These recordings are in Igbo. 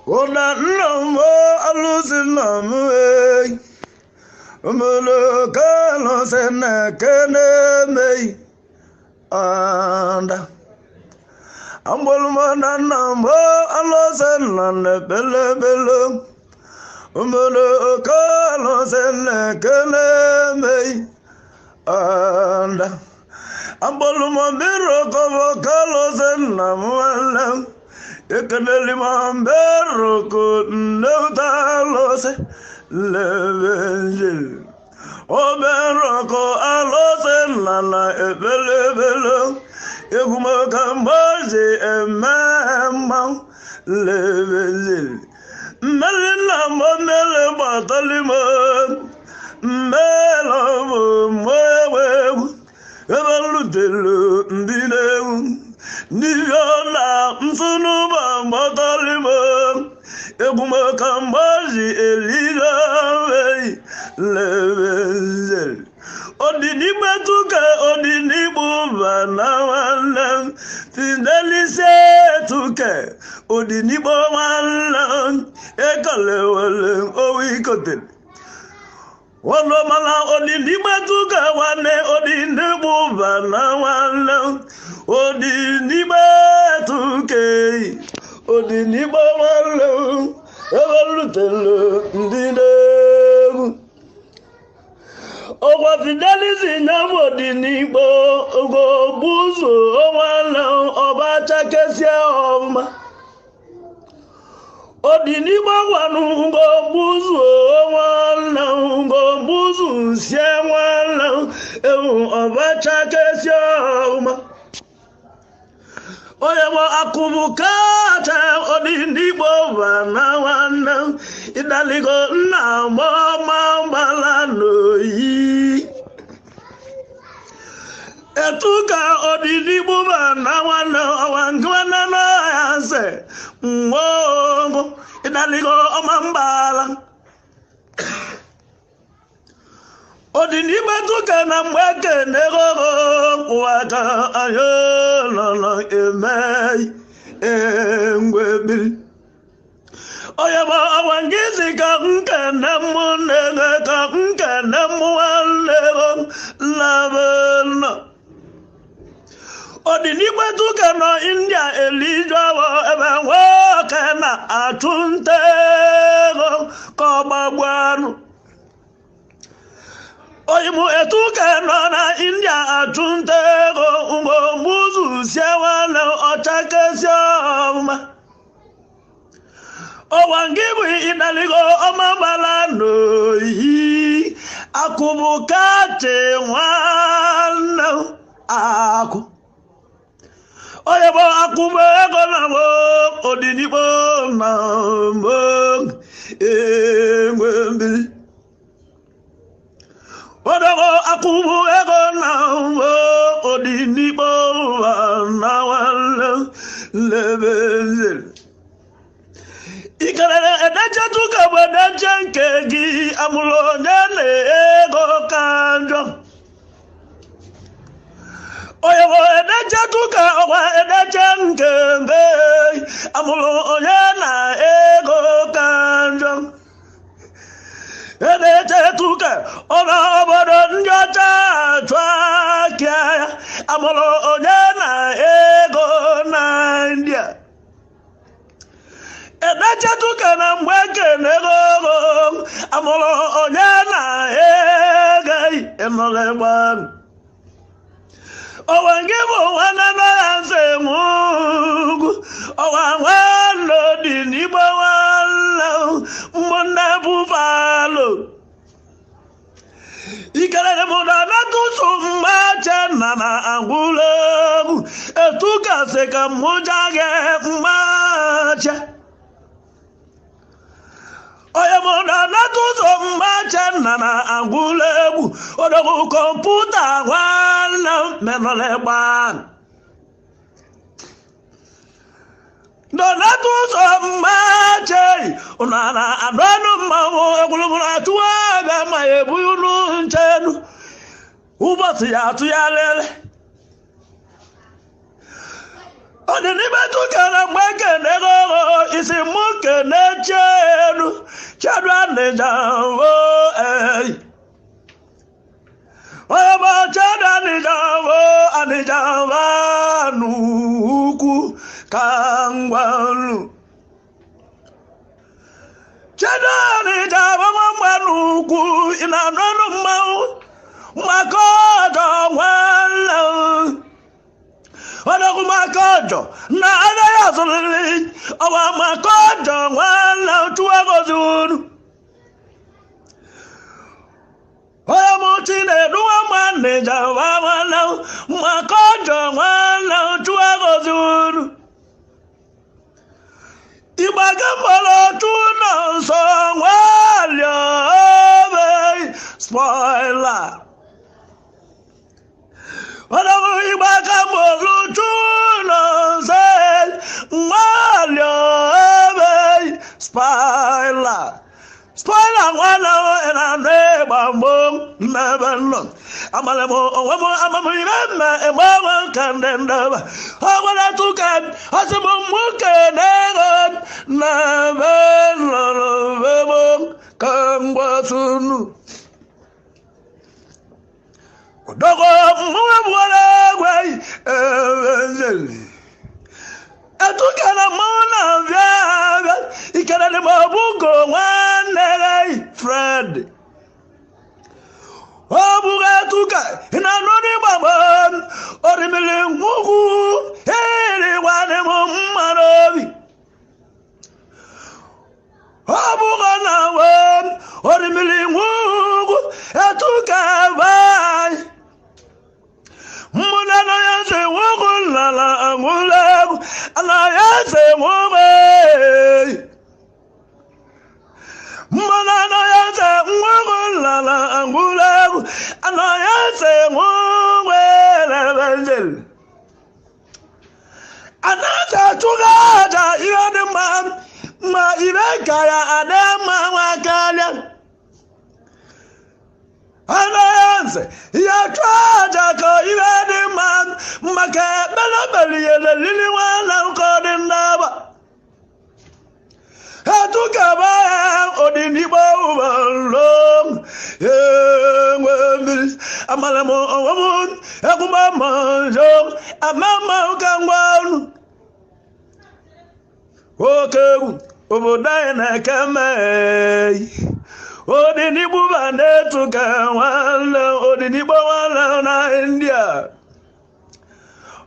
Una no mo alucina me. Umulo kano sena kene me. Anda. Ambulma na mo alusina ne bele bele. Umulo kano sena kene me. Anda. Ambulma biro kovo kano sena mwala. Ekaneli mambero ko neutalos levenjil obero ko alos lana ebelebelo eguma kambaje emama levenjil melina momele batalimo melo mwewe ebalutelo ndilewu Nivyola msunuba matalima Eguma kambaji eliga vei levenzel Odini betuke odini buva na wana Findelise tuke odini buva Ekale wale owikotel Wano mala odini betuke wane odini buva na wana Odini betuke, odini bawalo, evalutelo ndine. Owa fidelisi nyam odini bo, ogo buzo owalo oba chakesia oma. Odini bawanu ogo buzo owalo, ogo buzo sia walo, oba chakesia oma. Oyemo akubukata odindibo bana wana idaligo na mama malano yi etuka odindibo bana wana wangwana na yase ngo idaligo omambala Odiniba tuka na mweke negoro waka ayo na emei engwebi Oyaba awangizi ka nkene munenge ka nkene muwalego labena Odiniba tuka na India Elijah wa ebe wake na atuntego kobagwanu Oyimu etuke na India atuntego ungo muzu siawana otake sioma Owangibu inaligo omabalano yi Akubukate wana aku Oyebo akubego na mo Odinibo na mo Engwembi Odago akubu ego na odinibo na wale lebezel Ikarere edacha tuka wadacha nkegi amulo nyane ego kanjo Oyewo edacha tuka owa edacha nkembe amulo nyana ego kanjo Ede tuka ona obodo njota twakia amolo onyana ego na India Ede tuka na mweke nego amolo onyana ego emole bwan Owangibo wana na mungu Owanwano dinibo wala Mona bufalo Ikalele mona na tusumbache nana angulo Etuka seka mujage mache Oye mona na tusumbache nana angulo Odogu komputa wala menole ban Donatu sommache unana adonu mawo egulumuna tuwa be mayebuyunu nchenu ubasi ya tuyalele Odinibe tukana mweke nego isi muke ne Nijawo Oyama cheda Nijawa nuku kangwalu cheda Nijawa nuku inanonu mau makodo wala Wada kumakodo na ada ya solili awa makodo wala tuwa gozuru Oya mutine duwa maneja wala makodo wala tuwa gozuru Ibagambolo tuna songwalya spoiler Wala ibagambolo tuna spoiler Spoiler wala ena neba mo nebenlo amalemo owo amamu ibema ebawa kandenda awala tukan asemo muke nego nebenlo bebo kangwasunu dogo mwala gwai evenjeli Atukana mona vya ikana ni mabugo wane Fred Obuga tuka inanoni baba orimele ngugu hele wane mummarovi Obuga nawe orimele ngugu atuka vai Muna na yase ngugu lala angulagu Ana yase ngugu Muna na yase ngugu lala angulagu Ana yase ngugu levenjel Anata tugada iyane ma ibekaya adema wakala Ananse ya twaja ko ibedi man make belabeli ele lili wana ko dindaba Atuka ba odini ba long ngwembi amalemo omun ekuma manjo amama ukangwanu Okewu obodai na kame Odini buba netuka wala odini wala na India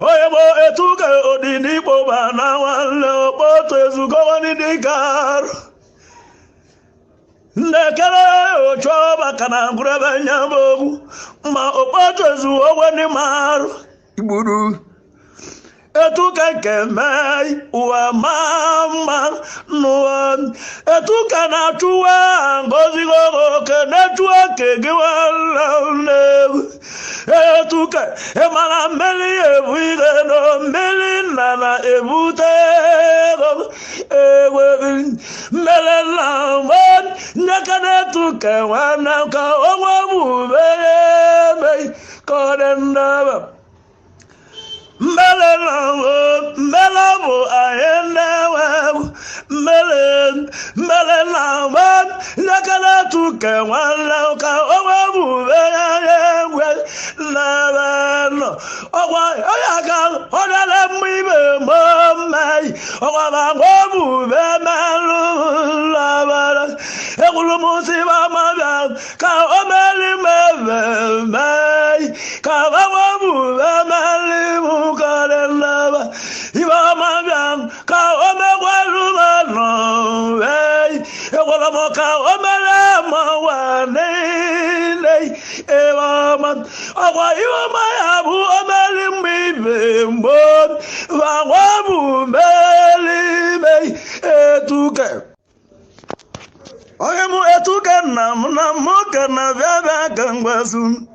Oyebo etuka odini buba na wala poto ezuko wani dikar Nekele ochoba kana ngurebe nyambogu Ma opoto ezuko wani maru Iburu Etuka kemei uwa mama nuwa Etuka na tuwa ngozi gogo kenetuwa kegiwa launevu Etuka emana meli ebuide no meli nana ebutego Ewe mele lamon Nekanetuka wana ka owa mubebe Kodendaba Melabo ayenewe Melelawan Nakala tuke wala ka owabu beyewe Labano Owa oyaga Odale mwibe momai Owa bangobu bemelu Labano Ekulu musiba mabang Ka omeli mebemai Ka wawabu bemeli Mukarelaba Iba mabang Ka omegwalu no way Ekwala moka omele mawane Ewa man Akwa iwa mayabu omeli mbibe mbon Wawabu meli me Etuke Oyemu etuke na muke na vyaba kangwasun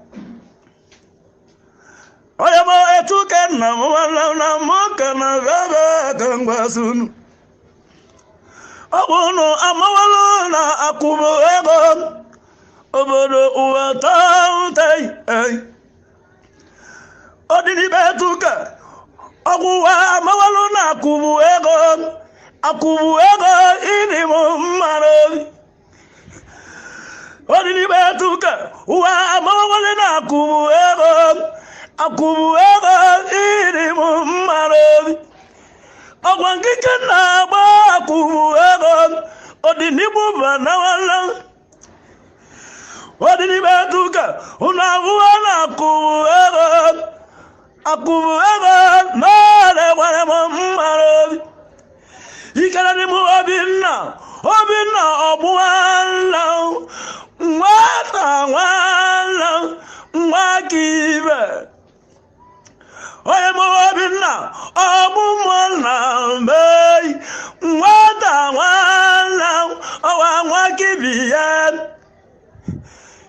Oyemo etuke na muke na vyaba kangwasun Obono amawalo na akubo ego Obodo uwatautei Odini betuke Okuwa amawalo na akubo ego ini mumarovi odini betuka wa mawale na kubu ego iri mumaro ogwangike na ba kubu ego odini buba na wala odini betuka unavuwa na kubu ego mare wale mumaro ikala ni mu obinna obuwala wala mwakibe oye mo obinna obumona mbei wala mwakibiye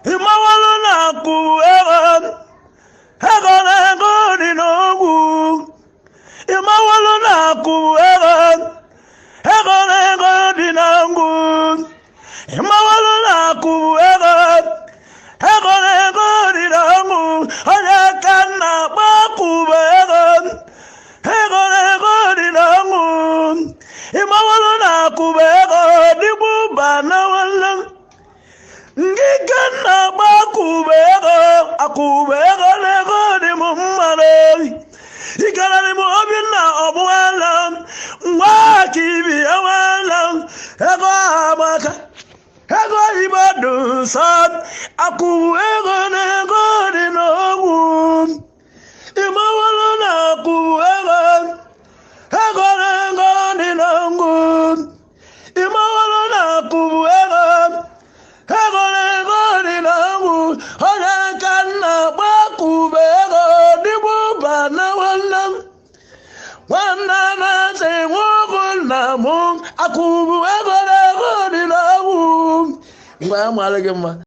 imawalo na ego ni nogu imawalo na ego dinangu imawalo na ego dinangu anyakana bakubego ego dinangu imawalo na ego dibubana wala ngikana bakubego akubego nego dimumare ikalani mo obinna obuwala mwakibi awala ego amaka ego ibadu sad aku ego nego dinogu imawala na aku ego nego dinogu imawala na aku ego nego dinogu oyakana bakubego dibubana wala wana na se wogona mo akubu ego dinagu ngwa malage ma